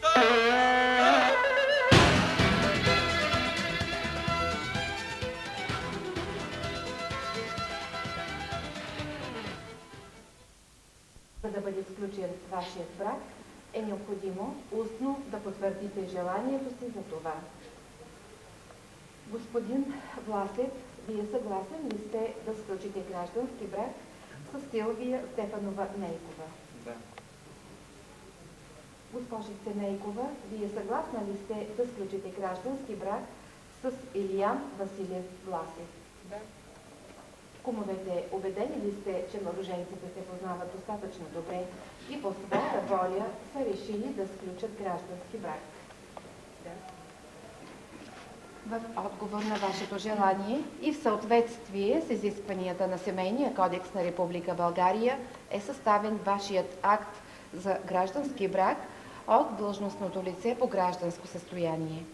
За да бъде сключен вашият брак, е необходимо устно да потвърдите желанието си за това. Господин Власев, вие съгласен ли сте да сключите граждански брак с Силвия Стефанова Нейкова? Да. Госпожице Нейкова, вие съгласна ли сте да сключите граждански брак с Илиян Василев Власев? Да. Кумовете, убедени ли сте, че младоженците се познават достатъчно добре и по своята воля са решили да сключат граждански брак? Да. В отговор на вашето желание и в съответствие с изискванията на Семейния кодекс на Република България е съставен вашият акт за граждански брак от длъжностното лице по гражданско състояние.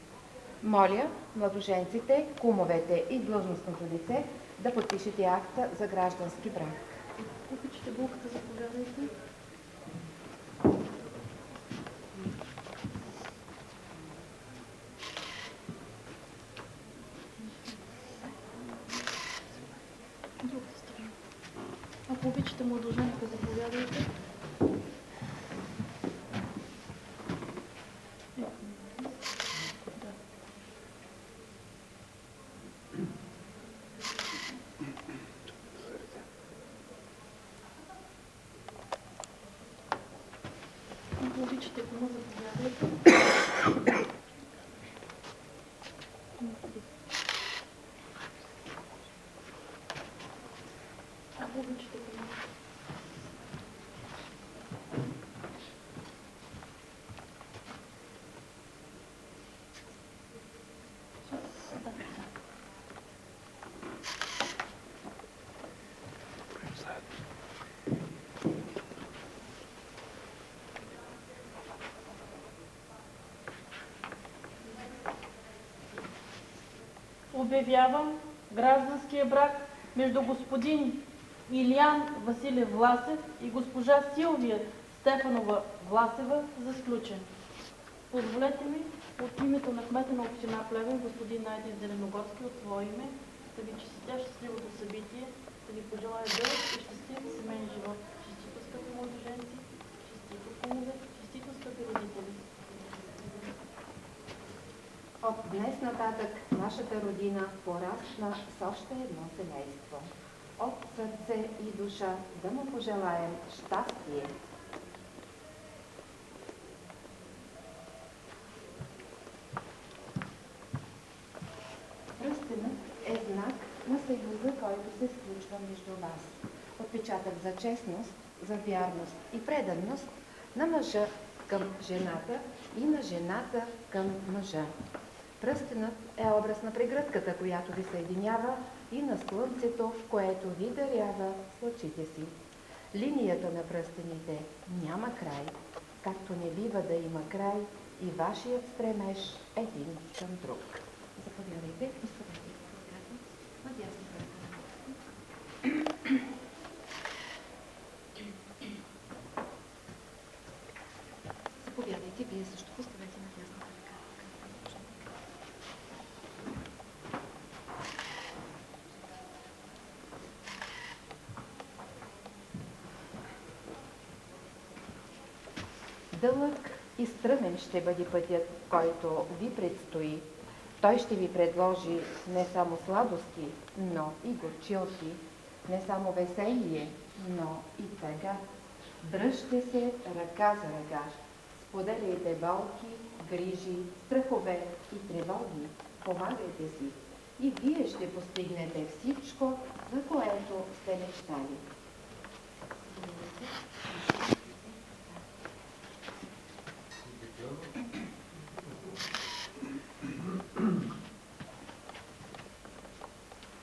Моля младоженците, кумовете и длъжностното лице да подпишете акта за граждански брак. Обичате булката, заповядайте. Другата страна. Ако обичате младоженка, заповядайте. Ако обичате кума, заповядайте. Ако обичате кума. Обявявам гражданския брак между господин Илиян Василев Власев и госпожа Силвия Стефанова Власева за сключен. Позволете ми от името на кмета на община Плевен, господин Найден Зеленогорски, от свое име да ви честитя щастливото събитие, да ви пожелая дълъг и щастлив семейен живот. Честито, скъпи младоженци, честито, кумове, честито, скъпи родители. От днес нататък нашата родина порасна с още едно семейство. От сърце и душа да му пожелаем щастие. Пръстенът е знак на съюза, който се сключва между вас. Отпечатък за честност, за вярност и преданност на мъжа към жената и на жената към мъжа. Пръстенът е образ на прегръдката, която ви съединява, и на слънцето, което ви дарява с лъчите си. Линията на пръстените няма край, както не бива да има край и вашият стремеж един към друг. Заповядайте, господин. Надясно заповядайте, вие също поставете на дясната ръка. Дълъг и стръмен ще бъде пътят, който ви предстои. Той ще ви предложи не само сладости, но и горчилки, не само веселие, но и тъга. Дръжте се ръка за ръка. Споделяйте болки, грижи, страхове и тревоги. Помагайте си. И вие ще постигнете всичко, за което сте мечтали.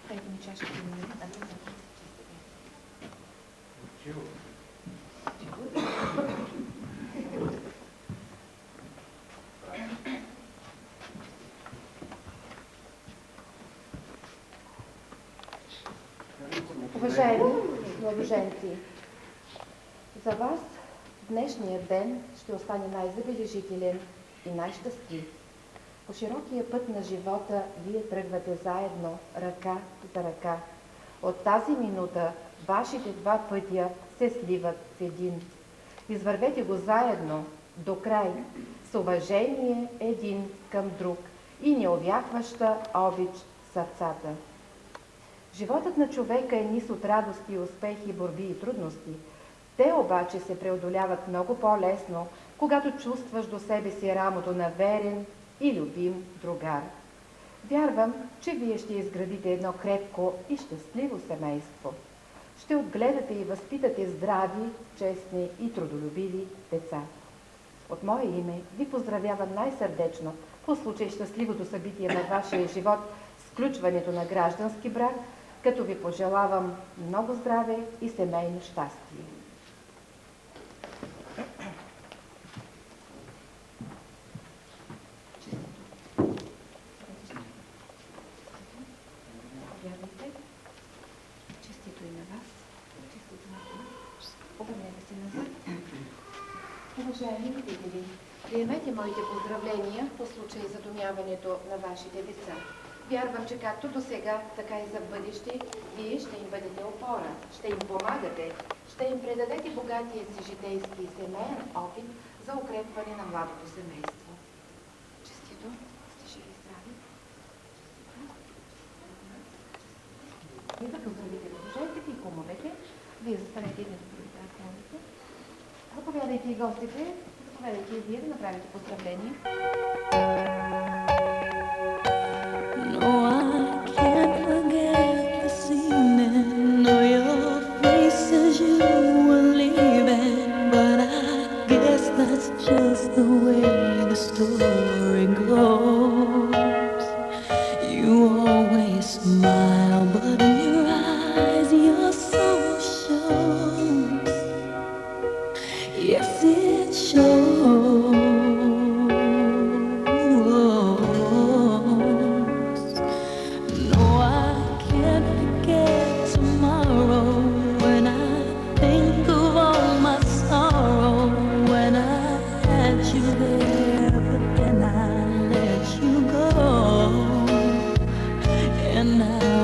Дайте ми чашка. Уважаеми младоженци, за вас Днешният ден ще остане най-забележителен и най-щастлив. По широкия път на живота вие тръгвате заедно, ръка за ръка. От тази минута вашите два пътя се сливат в един. Извървете го заедно, до край, с уважение един към друг и неувяхваща обич в сърцата. Животът на човека е низ от радости, успехи, борби и трудности. Те обаче се преодоляват много по-лесно, когато чувстваш до себе си рамото на верен и любим другар. Вярвам, че вие ще изградите едно крепко и щастливо семейство. Ще отгледате и възпитате здрави, честни и трудолюбиви деца. От мое име ви поздравявам най-сърдечно по случай щастливото събитие на вашия живот, сключването на граждански брак, като ви пожелавам много здраве и семейно щастие. Честито и на вас. Честито на вас. Обърнете се назад. Уважаеми родители, приемете моите поздравления по случай задумяването на вашите деца. Вярвам, че както до сега, така и за бъдеще, вие ще им бъдете опора, ще им помагате, ще им предадете богатия си житейски и семейен опит за укрепване на младото семейство. Честито, сте живи и здрави. Вие да поздравите родителите и кумовете. Вие застанете един до други кумовете. Заповядайте и гостите. Заповядайте и вие да направите поздравление. No, I can't forget this evening. Know your face as you were leaving, but I guess that's just the way the story goes. You always smile, but in your eyes your soul shows. Yes, it shows. No, I can't forget tomorrow when I think of all my sorrow. When I had you there, but then I let you go. And I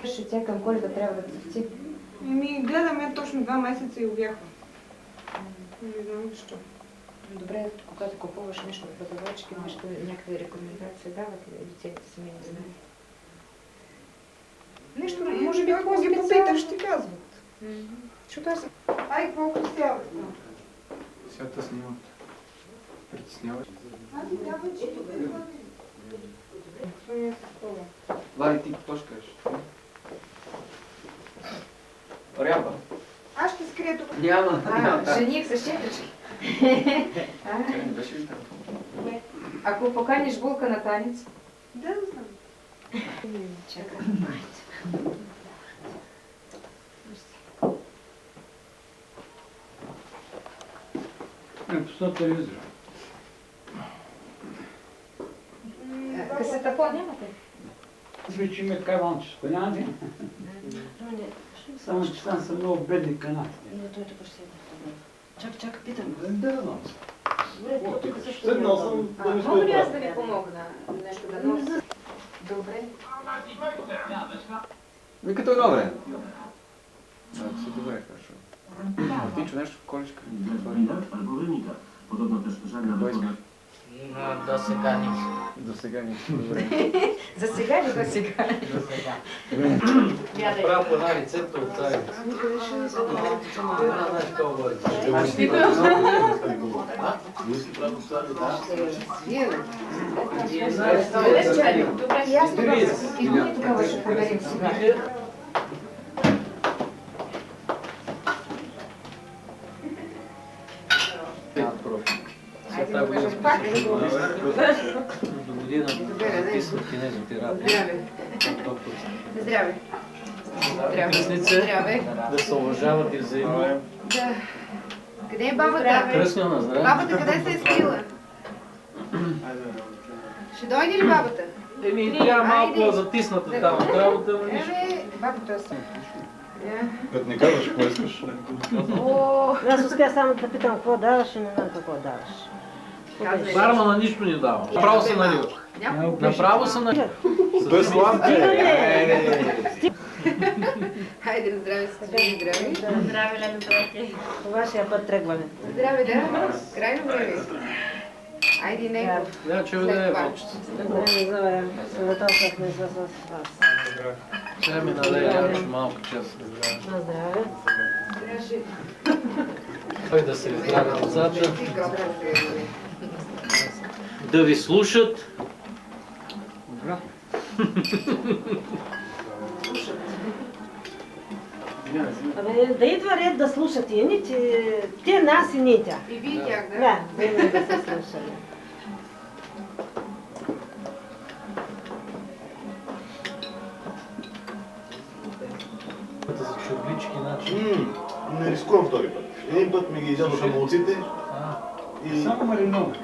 Ще тя към Коледа трябва да цъфти. Гледаме точно 2 месеца и увяхва. Не знам защо. Добре, когато купуваш нещо от продавачки, някакви рекомендации дават ли лицето сами не знаят? Нещо, може би, ако ги попиташ, ще казват. Защото аз... Ай, какво кръстяват? Сега те снимат. Притесняваш. Аз ти казвам, че тук е Вари, ти какво ще кажеш? Ряба. Аз ще скрия тук. Няма. Жених с щетъчки. Тя не беше ли там? Ако поканиш булка на танец... Да, да знам. Чакай, Не, пусна телевизора. Касетафон нямате? Свичиме каванчето, няма ли? Само че там са много бедни канати. Той тук ще седне. Чакай, питам. Да, да, Седнал съм да ми Мога ли аз да ви помогна? Нещо да нося? Добре. Ми като едно време. Все добре, хорошо. Тичо нещо в количка. Albo Podobno też żagna wykonać. До сега нищо. До сега нищо. Добре. За сега ли за сега? Направо по една рецепта от царя. Знаеш какво говори. Добре, ясно да се. И ние тогава ще проверим сега. Сега тази година Пак. до година подписват кинезотерапия. Здраве. Кръстница, Здраве. да се уважават и взаимно. Да. Къде е бабата? Кръстна на здраве. Бабата къде се е скрила? Ще дойде ли бабата? Еми, тя малко затисната там от работа, но нищо. Бабата е. Като не казваш какво искаш. О, Аз успя само да питам какво даваш и не знам какво даваш. Бармана нищо не дава. Направо се налива. Направо се налива. Той е сладко. хайде, здраве, здраве. Здраве, Лено, брате. По вашия път тръгваме. Здраве, да. Крайно време. Айде, него. Да, че да е вълчица. Здраве, съветосахме се с вас. Сега ми налее някакво малко чест. На здраве. Той да се здраве децата, да ви слушат. Абе, да идва ред да слушат и едните, те нас и ние тях. И вие тях, да? Да, взаимно да се слушали. За чурлички, значи. Не рискувам втори път. Един път ми ги изядоха молците и... Само маринове.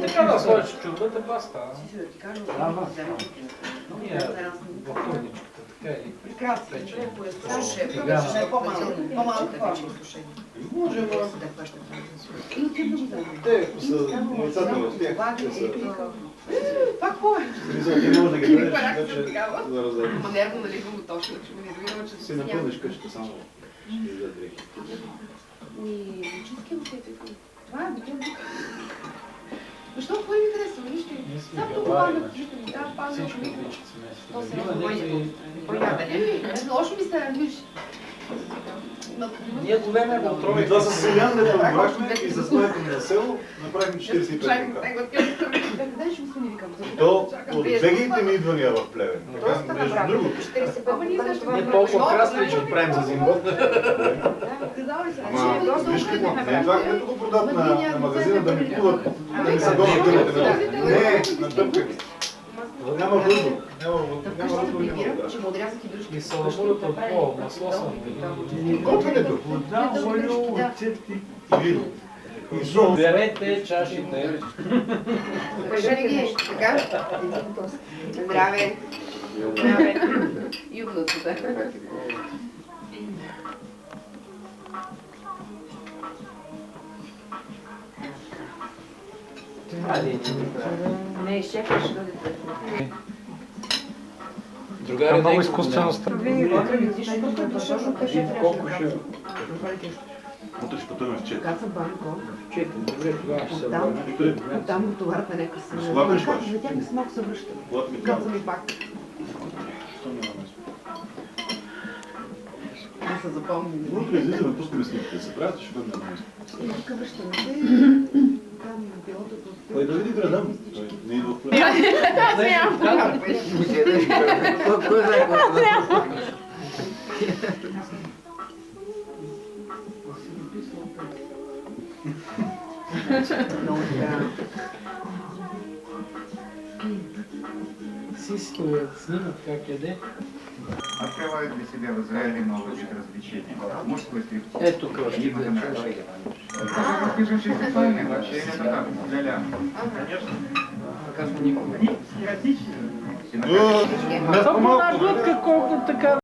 Така да сложиш чурбата, паста. Ние във фурничката, така или пече. Може, ама... Те, ако са лицата в тях, те са... Фриза, не може да ги дадеш, така че да раздадеш. Ама нервно наливам го точно, че ме не довирам, че Си напълниш къщата само. Ще издаде дрехи. Това е бутилка. Защо кой ми харесва? Нищо. Ние сме Само това гавари, пална значи. да, пална Всички книга. отличици место. То се Има някакви... Лошо ми се виж. Ние големе го Ами това с Силян, дето брахме и с моето ми на село, направихме 45 рука. Къде ще го не викам? То от бегите ми идвания в Плевен. Доста Между направо. другото. 40 пъти. Не толкова красно, Ще отправим за зимбо. Ама, виж какво, не това, като го продат на магазина да ми плуват, да ми са долу гърбите. Не, натъпкани. Няма въздух. Няма въздух, няма вода. Ще му отрязах и дружки. И саламурата от пол, масло съм. Готвенето. Вода, олио, оцет И вино. И сол. Берете чашите. Кажи ли ги? Така? Здраве. Здраве. И внуцата. Не изчекаш. България Много не е изкуствено Вие потребите, точно пише Колко ще... Утре ще пътуваме в Чет. Каза Банко, Четири, добре, тогава ще се Оттам. върнем. там товарът на някакъв си. С влак ли ще Каза, ходиш? за тях не съм малко се връщам. Влак ми Каза каза. ми пак. Не са запомнили. Утре излизаме, пускаме снимките да се правят и ще бъдем на място. И тук връщаме се. Там билото до... Той да види града му. Той не идва в Много така. Всички снимат как яде. Открывают для себя в Израиле новый вид развлечения. Мужской стриптиз. Ето кръжки. И многонациональный. Ты же очень сексуальный вообще, или это как? Ля-ля. Конечно. Казвам никога. Само една глътка, колко така